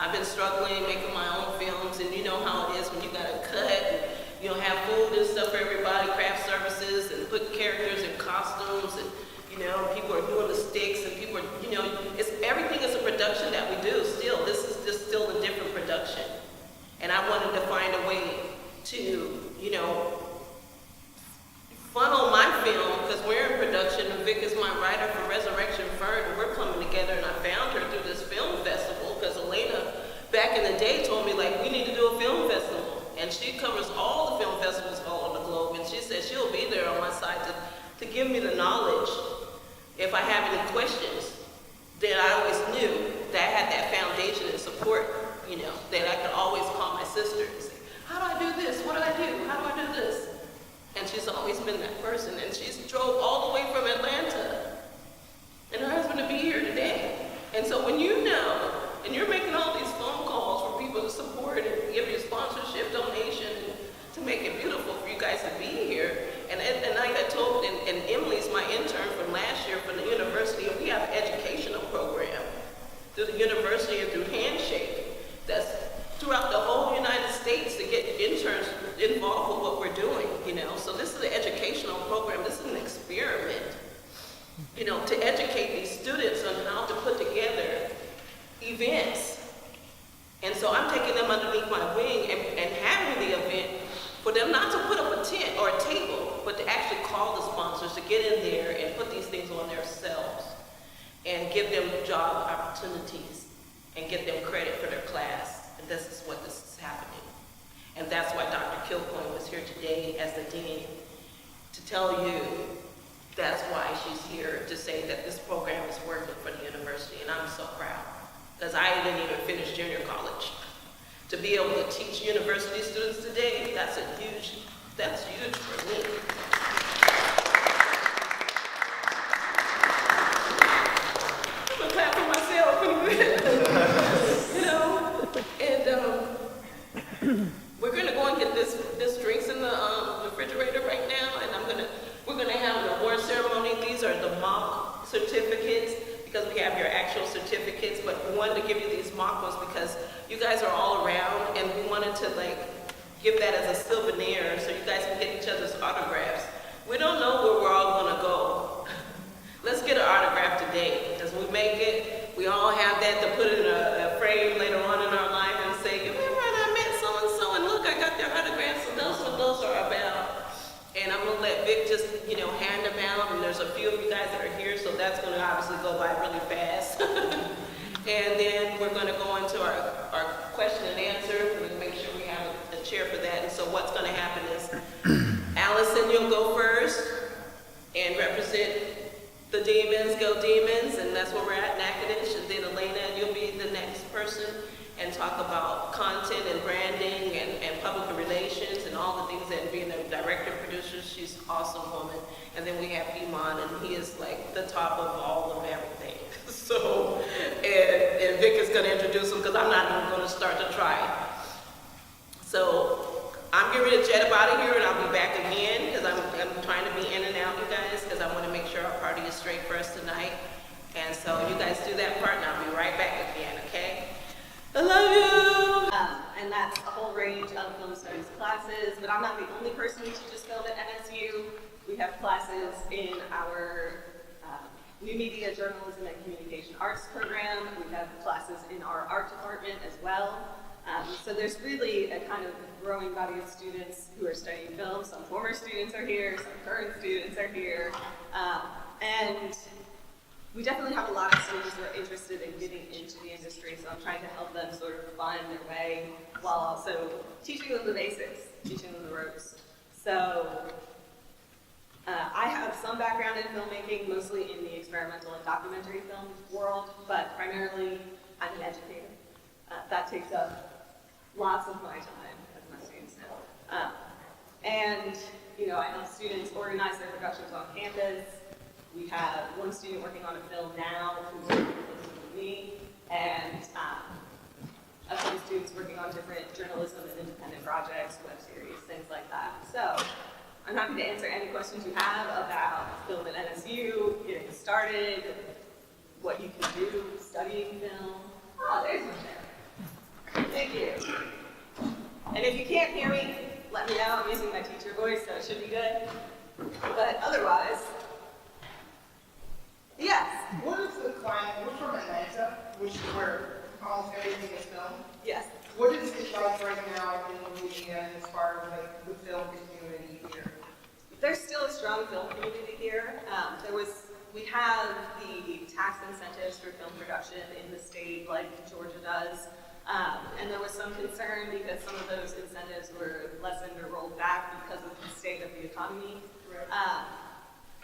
I've been struggling making my own films, and you know how it is when you gotta cut, and you know, have food and stuff for everybody, craft services, and put characters in costumes, and you know, people are doing the sticks, and people are, you know, everything is a production that we do still. This is just still a different production. And I wanted to find a way to, you know, funnel my film, because we're in production, and Vic is my writer for Resurrection Fern, and we're coming together, and I found her through this film festival, because Elena, back in the day, told me, like, we need to do a film festival. And she covers all the film festivals all over the globe, and she said she'll be there on my side to give me the knowledge if I have any questions. Then I always knew that I had that foundation and support, you know, that I could always call my sister and say, how do I do this? What do I do? How do I do this? And she's always been that person, and she's drove all the way from Atlanta, and her husband to be here today. And so when you know, and you're making all these phone calls for people to support and give you sponsorship, donation, to make it beautiful for you guys to be here. And like I told, and Emily's my intern from last year from the university, and we have an educational program through the university and through Handshake that's throughout the whole United States to get interns involved with what we're doing, you know. So this is an educational program, this is an experiment, you know, to educate these students on how to put together events. And so I'm taking them underneath my wing and having the event for them not to put up a tent or a table, but to actually call the sponsors to get in there and put these things on themselves and give them job opportunities and get them credit for their class. And this is what this is happening. And that's why Dr. Kilcoyne was here today as the dean, to tell you that's why she's here, to say that this program is working for the university, and I'm so proud. Because I didn't even finish junior college. To be able to teach university students today, that's huge for me. I'm gonna clap for myself anyway. You know, and we're gonna go and get this drinks in the refrigerator right now, and we're gonna have an award ceremony. These are the mock certificates, because we have your actual certificates, but we wanted to give you these mock ones because you guys are all around, and we wanted to like give that as a souvenir so you guys can get each other's autographs. We don't know where we're all gonna go. Let's get an autograph today, because we make it, we all have that to put in a frame later on in our life and say, you remember when I met so-and-so, and look, I got their autographs, and those what those are about. And I'm gonna let Vic just, you know, hand them out, and there's a few of you guys that are here, so that's gonna obviously go by really fast. And then we're gonna go into our question and answer. We're gonna make sure we have a chair for that. And so what's gonna happen is, Allison, you'll go first and represent the Demons, Go Demons, and that's where we're at, Natchitoches. And then Elena, you'll be the next person and talk about content and branding and public relations and all the things that being a director, producer, she's an awesome woman. And then we have Iman, and he is like the top of all of everything. So, and Vic is gonna introduce him, because I'm not even gonna start to try. So, I'm getting ready to jet up out of here, and I'll be back again, because I'm trying to be in and out, you guys, because I wanna make sure our party is straight for us tonight. And so you guys do that part, and I'll be right back again, okay? I love you! And that's a whole range of film studies classes, but I'm not the only person who teaches film at NSU. We have classes in our new media journalism and communication arts program. We have classes in our art department as well. So there's really a kind of growing body of students who are studying film. Some former students are here, some current students are here. And we definitely have a lot of students who are interested in getting into the industry, so I'm trying to help them sort of find their way while also teaching them the basics, teaching them the ropes. So I have some background in filmmaking, mostly in the experimental and documentary film world, but primarily I'm an educator. That takes up lots of my time, as my students know. And you know, I help students organize their productions on campus. We have one student working on a film now who's working closely with me, and a few students working on different journalism and independent projects, web series, things like that. So I'm happy to answer any questions you have about film at NSU, getting started, what you can do studying film. Oh, there's one there. Thank you. And if you can't hear me, let me know. I'm using my teacher voice, so it should be good. But otherwise, yes. What is the climate? We're from Atlanta, which is where almost everything is filmed. Yes. What is it like right now in Louisiana as far as like the film community here? There's still a strong film community here. We have the tax incentives for film production in the state, like Georgia does. And there was some concern because some of those incentives were lessened or rolled back because of the state of the economy. Right.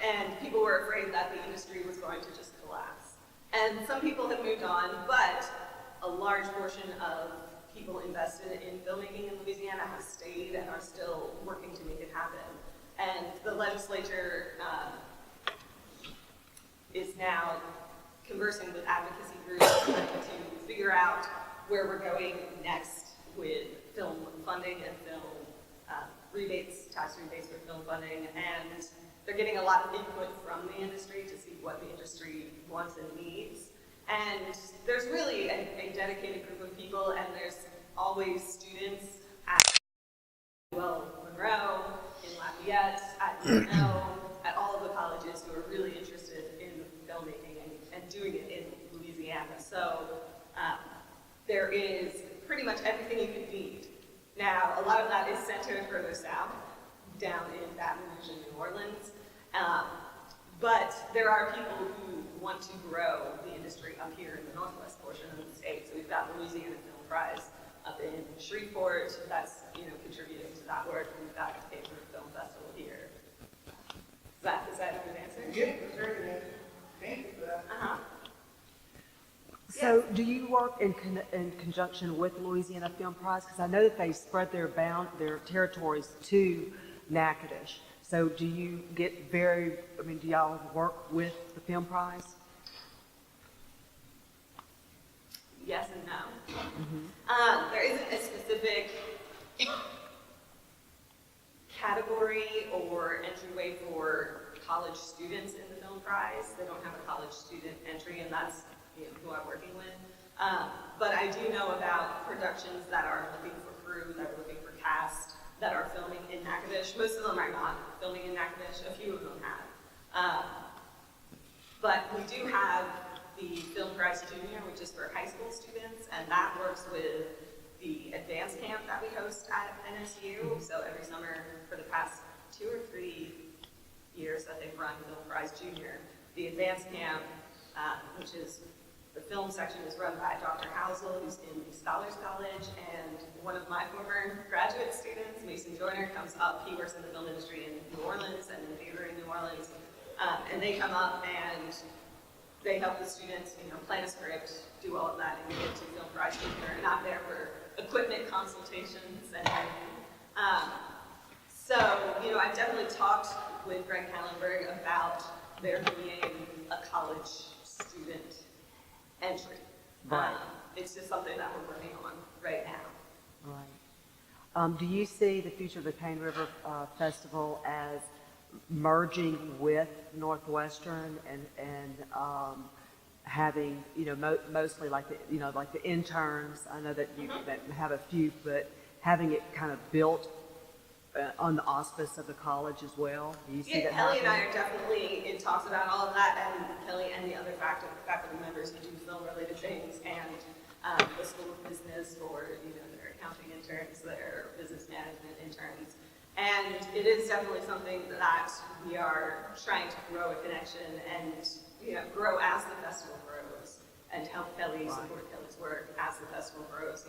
And people were afraid that the industry was going to just collapse. And some people have moved on, but a large portion of people invested in filmmaking in Louisiana have stayed and are still working to make it happen. And the legislature is now conversing with advocacy groups trying to figure out where we're going next with film funding and film rebates, tax rebates for film funding, and they're getting a lot of input from the industry to see what the industry wants and needs. And there's really a dedicated group of people, and there's always students at Monroe, in Lafayette, at UNO, at all of the colleges who are really interested in filmmaking and doing it in Louisiana. So there is pretty much everything you could need. Now, a lot of that is centered further south, down in Baton Rouge and New Orleans. But there are people who want to grow the industry up here in the northwest portion of the state. So we've got the Louisiana Film Prize up in Shreveport that's contributing to that work. And we've got the Cane River Film Festival here. Is that a good answer? Yeah, that's very good. Thank you for that. So do you work in conjunction with Louisiana Film Prize? Because I know that they spread their territories to Natchitoches. So do you get do y'all work with the Film Prize? Yes and no. There isn't a specific category or entryway for college students in the Film Prize. They don't have a college student entry, and that's who I'm working with. But I do know about productions that are looking for crew, that are looking for cast, that are filming in Natchitoches. Most of them are not filming in Natchitoches. A few of them have. But we do have the Film Prize Junior, which is for high school students, and that works with the advanced camp that we host at NSU. So every summer for the past 2 or 3 years that they've run Film Prize Junior, the advanced camp, which is the film section, is run by Dr. Housel, who's in the Scholars College, and one of my former graduate students, Mason Joyner, comes up. He works in the film industry in New Orleans and in theater in New Orleans, and they come up and they help the students, plan a script, do all of that, and get to Film Prize Junior. They're not there for equipment consultations and everything. So, I've definitely talked with Greg Kallenberg about there being a college student entry. Right. It's just something that we're working on right now. Right. Do you see the future of the Cane River Festival as merging with Northwestern and having mostly like the interns? I know that you that have a few, but having it kind of built on the auspice of the college as well. Do you see that Kelly and I happening? are definitely in talks about all of that, and Kelly and the other faculty members who do film-related things, and the School of Business for their accounting interns, their business management interns. And it is definitely something that we are trying to grow a connection and grow as the festival grows, and help Kelly support Kelly's work as the festival grows.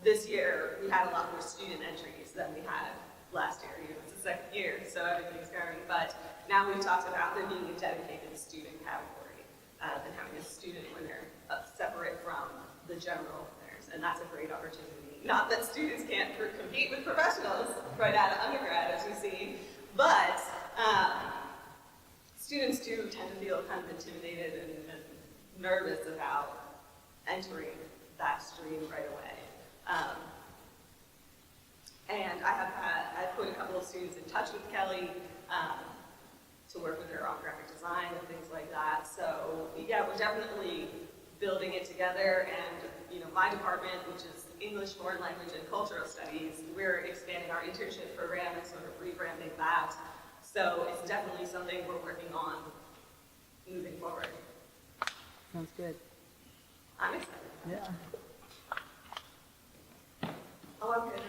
This year we had a lot more student entries than we had last year. It's the second year, so everything's going. But now we've talked about there being a dedicated student category and having a student winner separate from the general winners, and that's a great opportunity. Not that students can't compete with professionals right out of undergrad, as we see, but students do tend to feel kind of intimidated and nervous about entering that stream right away. And I've put a couple of students in touch with Kelly to work with her on graphic design and things like that. So yeah, we're definitely building it together, and my department, which is English, Foreign Language, and Cultural Studies, we're expanding our internship program and sort of rebranding that. So it's definitely something we're working on moving forward. Sounds good. I'm excited. Yeah. Oh, I'm good.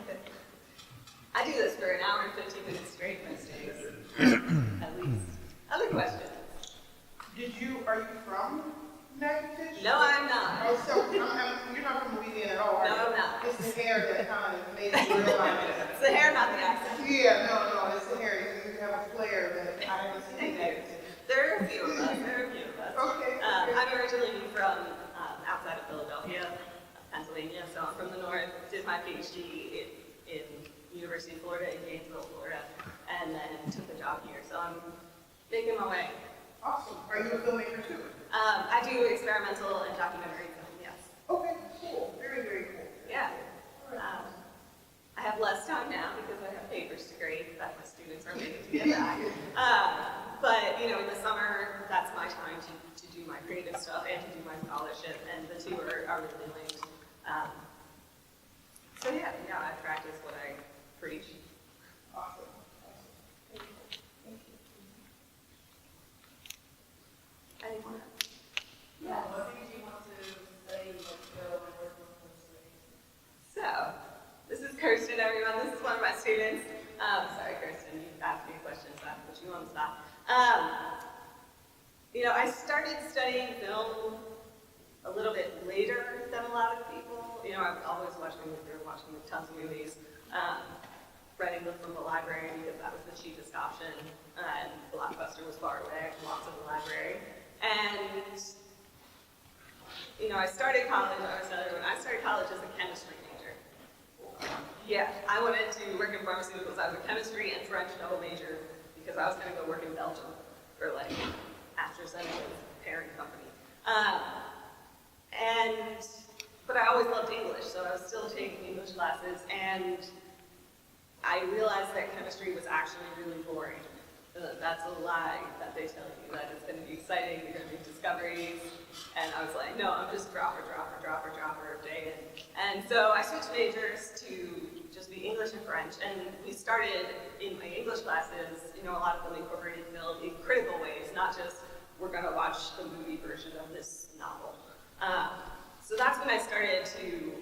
I do this for an hour and 15 minutes straight most days, at least. Other questions? Are you from United States? No, I'm not. Oh, so you're not from Louisiana at all, are you? No, I'm not. It's the hair that kind of made me realize that. It's the hair, not the accent. Yeah, no, it's the hair. You have a flair that I haven't seen that. There are a few of us. Okay. I'm originally from outside of Philadelphia, Pennsylvania, so I'm from the north. Did my Ph.D. in University of Florida in Gainesville, Florida, and then took the job here. So I'm making my way. Awesome. Are you a filmmaker too? I do experimental and documentary film, yes. Okay, cool. Very, very cool. Yeah. I have less time now because I have papers to grade that my students are waiting to get back. But, in the summer, that's my time to do my creative stuff and to do my scholarship, and the two are really linked. So yeah, I practice what I preach. Awesome. Anyone? Yeah, what made you want to study go and work with those So, this is Kirsten, everyone. This is one of my students. Sorry, Kirsten, you asked me questions, so I have to put you on the spot. I started studying film a little bit later than a lot of people. I've always watching tons of movies, renting them from the library because that was the cheapest option, and Blockbuster was far away, lots of the library. And, I started college, I started college as a chemistry major. Yeah, I wanted to work in pharmaceuticals. I was a chemistry and French double major because I was going to go work in Belgium for AstraZeneca's parent company. But I always loved English, so I was still taking English classes, and I realized that chemistry was actually really boring. That's a lie that they tell you, that it's going to be exciting, you're going to make discoveries, and I was like, no, I'm just dropper day in. And so I switched majors to just be English and French, and we started in my English classes, a lot of them incorporated film in critical ways, not just we're going to watch the movie version of this novel. So that's when I started to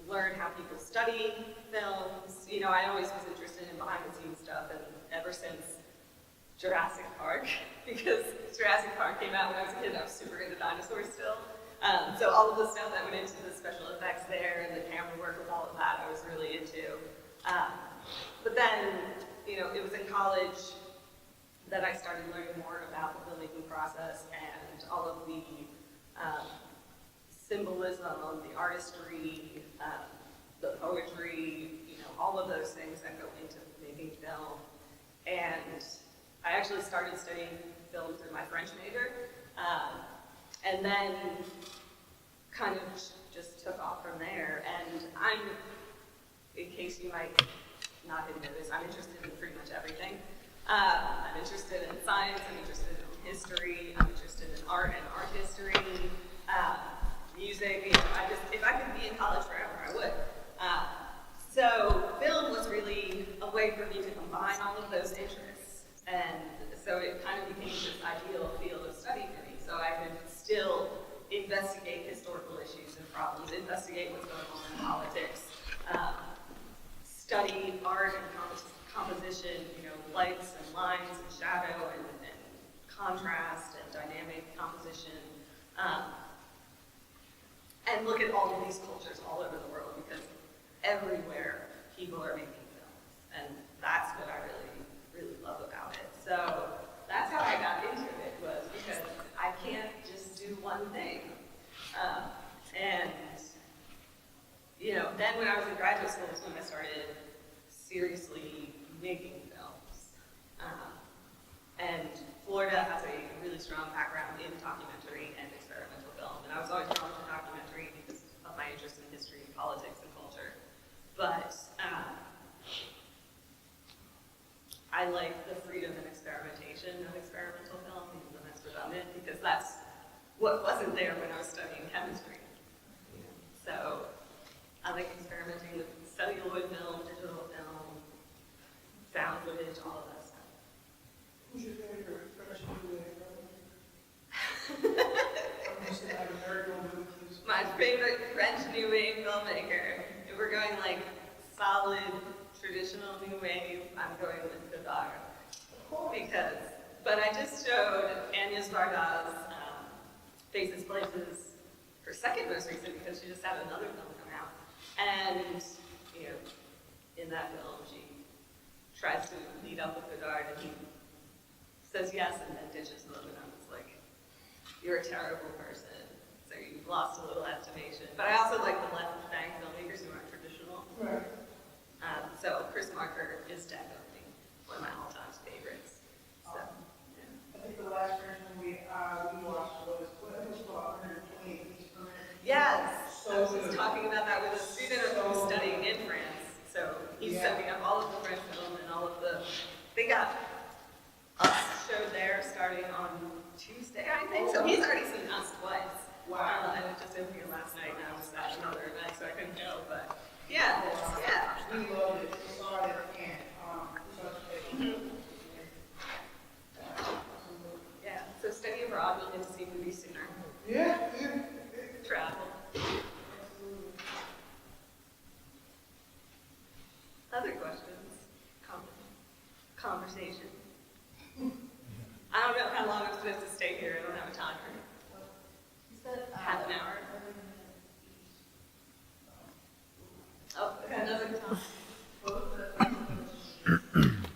learn how people study films. I always was interested in behind-the-scenes stuff, and ever since Jurassic Park, because Jurassic Park came out when I was a kid, I was super into dinosaurs still. So all of the stuff that went into the special effects there and the camera work with all of that, I was really into. But then, it was in college that I started learning more about the filmmaking process and all of the symbolism, the artistry, the poetry, all of those things that go into making film. And I actually started studying film through my French major, and then kind of just took off from there. And in case you might not have noticed, I'm interested in pretty much everything. I'm interested in science, I'm interested in history, I'm interested in art and art history, music. If I could be in college forever, I would. So film was really a way for me to combine all of those interests. And so it kind of became this ideal field of study for me. So I could still investigate historical issues and problems, investigate what's going on in politics, study art and composition, lights and lines and shadow and contrast and dynamic composition, and look at all of these cultures all over the world, because everywhere people are making films, and that's what I really, really love about it. So that's how I got into it, was because I can't just do one thing. Then when I was in graduate school is when I started seriously making films. And Florida has a really strong background in documentary and experimental film, and I was always drawn to documentary because of my interest in history, politics, and culture. But I like the freedom and experimentation of experimental film, even though that's redundant, because that's what wasn't there when I was studying chemistry. So into all of that stuff. Who's your favorite French movie? I'm just like a nerd on movies. My favorite French New Wave filmmaker. If we're going like solid traditional New Wave, I'm going with Godard. But I just showed Agnes Varda's Faces, Places, her second most recent, because she just had another film come out. And, you know, in that film, she tries to lead up with Godard, and he says yes and then ditches them, and I was like, you're a terrible person, so you've lost a little estimation. But I also like the left bank filmmakers who aren't traditional. Right. So Chris Marker is definitely one of my all-time favorites. So, yeah. I think the last French movie we watched was, what, it was called 128 Weeks per Minute. Yes, So I was good. talking about that with a student who's studying in France. So he's Yeah. soaking up all of the French film and all of the, they got us showed there starting on Tuesday, I think. So he's already seen us twice. Wow. And it just opened here last night, and I was at another event, so I couldn't go. But yeah, yeah. We loved it. We saw it at camp. Yeah, so study abroad, we'll get to see movies sooner. Yeah, yeah. Travel. Other questions? Conversation? I don't know how long I'm supposed to stay here. I don't have a timer. You said, Half an hour. Oh, another time.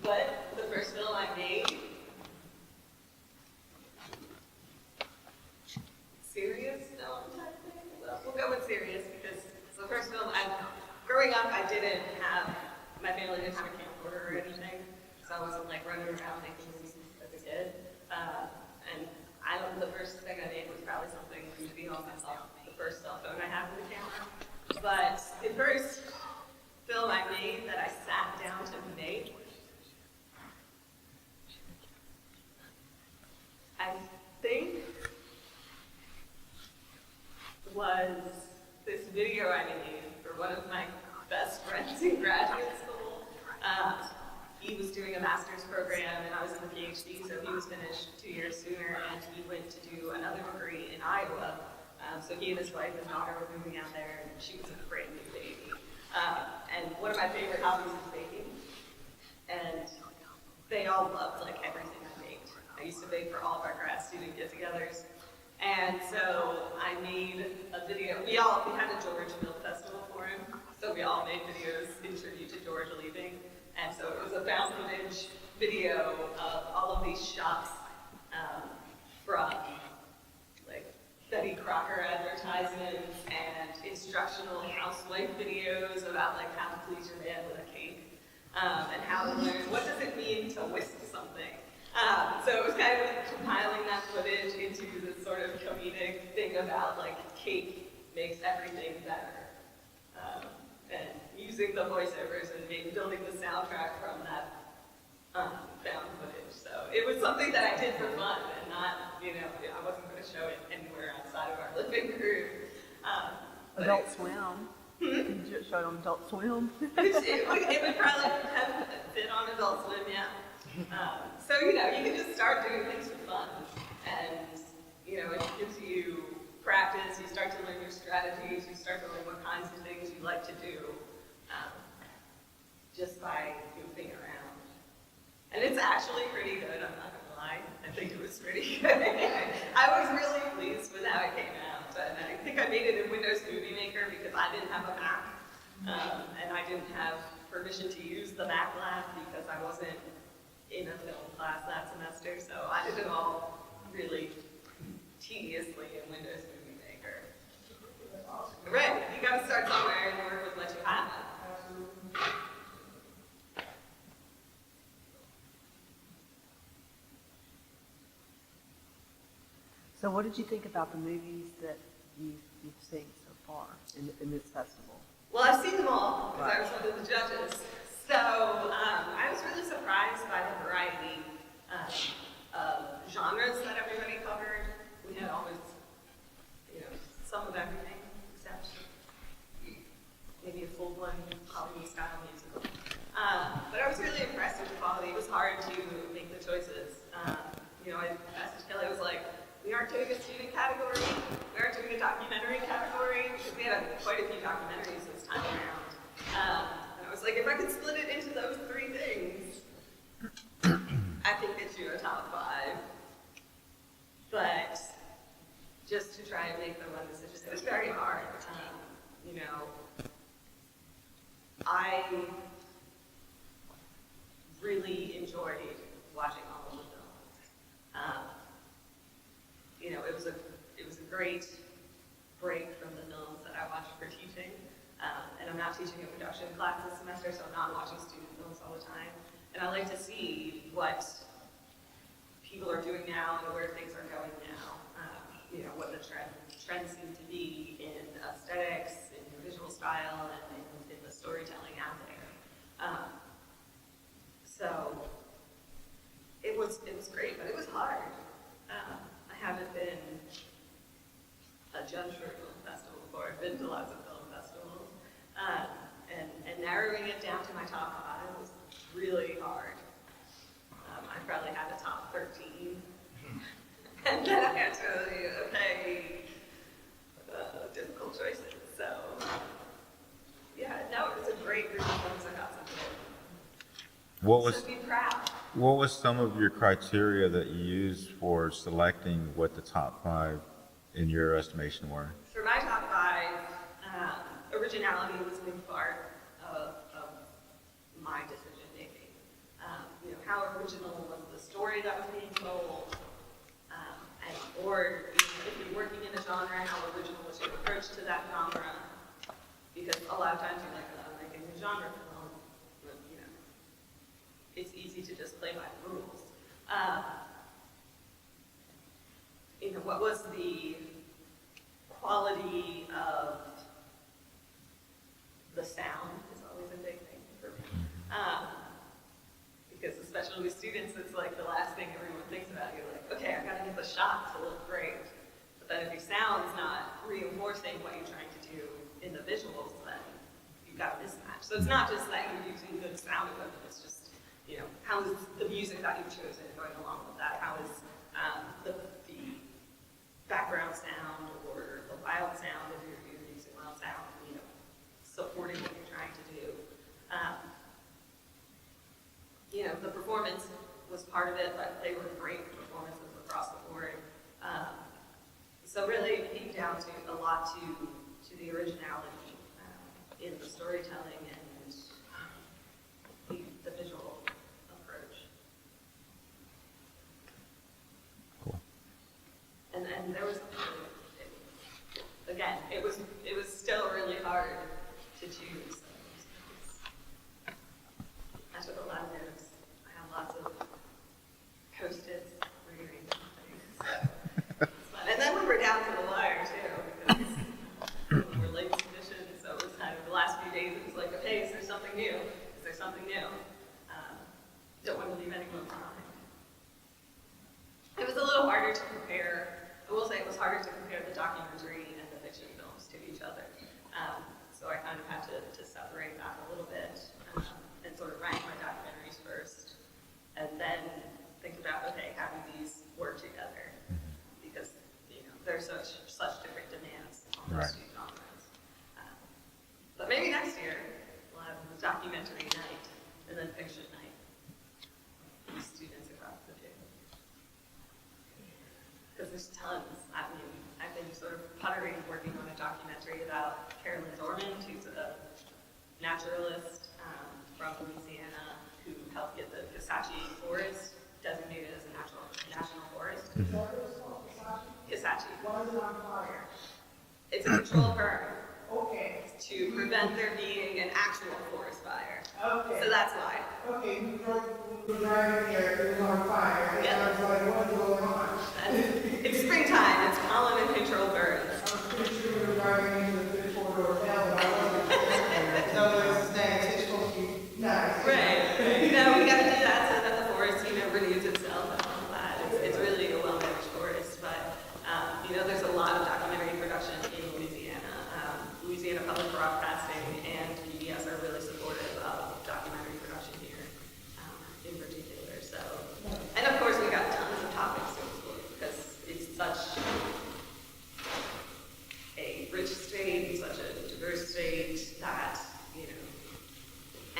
What? The first film I made? Serious film type thing? Well, we'll go with serious because it's the first film growing up, I didn't have, my family didn't have a camcorder or anything, so I wasn't like running around making movies as a kid. And the first thing I made was probably something to be on myself, the first cell phone I had with a camera. But the first film I made that I sat down to make, I think was this video I made for one of my best friends in graduate school. He was doing a master's program and I was in the Ph.D, so he was finished 2 years sooner, and he went to do another degree in Iowa. So he and his wife and daughter were moving out there, and she was a brand new baby. And one of my favorite hobbies is baking. And they all loved like everything I baked. I used to bake for all of our grad student get-togethers. And so I made a video. We had a George Film Festival for him, so we all made videos in tribute to George leaving. And so it was a found footage video of all of these shots from like Betty Crocker advertisements and instructional housewife videos about like how to please your man with a cake, and how to learn what does it mean to whisk something. So it was kind of like compiling that footage into this sort of comedic thing about like cake makes everything better, and using the voiceovers and building the soundtrack from that found footage. So it was something that I did for fun and not, I wasn't going to show it anywhere outside of our living room. Adult Swim. You just showed on Adult Swim. It would probably have fit on Adult Swim, yeah. So, you can just start doing things for fun. And, it gives you practice, you start to learn your strategies, you start to learn what kinds of things you like to do just by goofing around. And it's actually pretty good, I'm not gonna lie. I think it was pretty good. I was really pleased with how it came out. And I think I made it in Windows Movie Maker because I didn't have a Mac. And I didn't have permission to use the Mac lab because I wasn't in a film class that semester. So I did it all really tediously in Windows Movie Maker. Right, you gotta start somewhere and work with what you have. So what did you think about the movies that you've seen so far in this festival? Well, I've seen them all because I was one of the judges. So I was really surprised by the variety of genres that everybody covered. We had always, some of everything except maybe a full-blown Hollywood style musical. But I was really impressed with the quality. It was documentaries this time around. And I was like, if I could split it into those 3 things, I could get you a top 5. But just to try and make the one decision, it was very hard. You know, I really enjoyed watching all of the films. You know, it was a great break from the films that I watched for teaching. And I'm not teaching a production class this semester, so I'm not watching student films all the time. And I like to see what people are doing now and where things are going now. You know, what the trends seem to be in aesthetics, in the visual style, and in the storytelling out there. So it was great, but it was hard. I haven't been a judge for a film festival before. I've been to lots of film festivals. And narrowing it down to my top 5 was really hard. I probably had a top 13. And then I had to, okay, difficult choices. So, yeah, no, it was a great group of folks that got something. So be proud. What was some of your criteria that you used for selecting what the top 5 in your estimation were? For my top 5, originality was a big part of my decision making. You know, how original was the story that was being told? Or if you're working in a genre, how original was your approach to that genre? Because a lot of times you're like, oh, I'm making a genre film, but, you know, it's easy to just play by the rules. You know, what was the quality of the sound is always a big thing for me. Because especially with students, it's like the last thing everyone thinks about. You're like, okay, I gotta get the shot to look great. But then if your sound's not reinforcing what you're trying to do in the visuals, then you've got a mismatch. So it's not just that you're using good sound equipment, it's just, you know, how is the music that you've chosen going along with that? How is the background sound or the wild sound, if you're using wild sound, you know, supporting what you're trying to do. You know, the performance was part of it, but they were great performances across the board. So really it came down to a lot to the originality in the storytelling and the visual approach. Cool. And there was, again, it was still really hard to choose. I took a lot of notes. I have lots of Post-its reading things. And then we were down to the wire too, because we were late submission, so it was kind of the last few days, it was like, okay, is there something new? Is there something new? Don't want to leave anyone behind. It was a little harder to compare. I will say it was harder to compare the documentary and the fiction films to each other. So I kind of had to separate that a little bit and sort of rank my documentaries first, and then think about, okay, how do these work together? Because, you know, there's such different demands on those two genres. But maybe next year we'll have a documentary night and then fiction night. Students across the two. Because there's tons. I mean, I've been sort of puttering, working on a documentary about Carolyn Dormand, who's a naturalist from Louisiana who helped get the Kisatchie Forest designated as a national forest. Kisatchie. Why is it on fire? It's a controlled burn. Okay, To prevent there being an actual forest fire. okay. So that's why. Okay, we were driving here, it was on fire, and Yeah. I was like, what's going on? It's springtime, it's pollen and controlled burns. I was pretty sure we were driving into the four-door town, but I wasn't. So there's snacks, it's supposed to be nice. Right. No, we gotta do that so that the forest, you know, renews itself and all that. It's really a well-managed forest, but, you know, there's a lot of documentary production in Louisiana. Louisiana Public Broadcasting and PBS are really supportive of documentary production here, in particular, so. And of course, we got tons of topics to explore, because it's such a rich state, such a diverse state, great that, you know,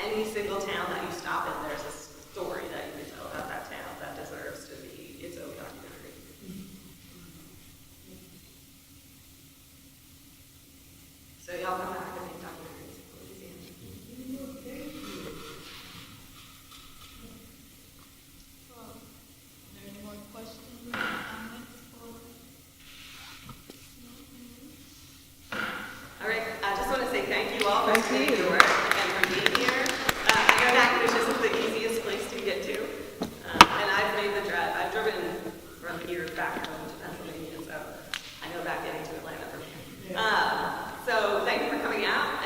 any single town that you stop in, there's a story that you can tell about that town that deserves to be its own documentary. So y'all come back and make documentaries in Louisiana. Are there any more questions or comments for? All right, I just want to say thank you all for submitting your work and for being here. I know Nacogdoches isn't the easiest place to get to, and I've made the drive. I've driven from here back home to Pennsylvania, so I know about getting to Atlanta from here. So thank you for coming out,